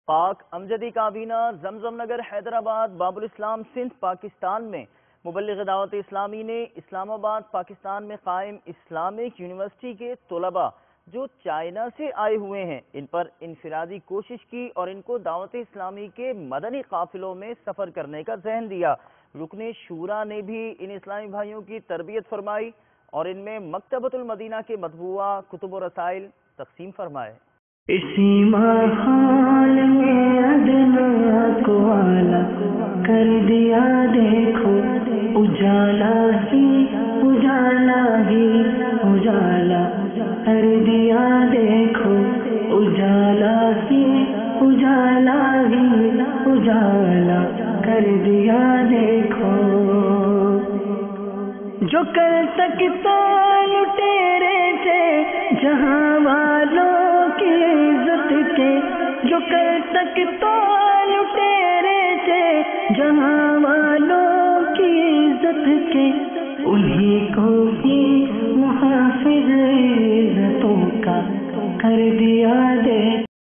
پاک امجدی کابینہ زمزم نگر حیدرآباد باب الاسلام سندھ پاکستان میں مبلغ دعوت اسلامی نے اسلام آباد پاکستان میں قائم اسلامک یونیورسٹی کے طلباء جو چائنا سے آئے ہوئے ہیں ان پر انفرادی کوشش کی اور ان کو دعوت اسلامی کے مدنی قافلوں میں سفر کرنے کا ذہن دیا۔ رکن شورا نے بھی ان اسلامی بھائیوں کی تربیت فرمائی اور ان میں مکتبۃ المدینہ کے مطبوعہ کتب و رسائل تقسیم فرمائے۔ اسی ماحول میں ادنا کو اعلیٰ کر دیا، دیکھو اجالا ہی اجالا ہی اجالا کر دیا، دیکھو اجالا ہی اجالا ہی اجالا کر دیا، دیکھو جو کل تک تو لٹیرے تھے جہاں والوں کی عزت کے، جو کل تک تو لٹیرے تھے جہاں والوں کی عزت کے، انہیں کو بھی محافظ عزتوں کا کر دیا، دیکھ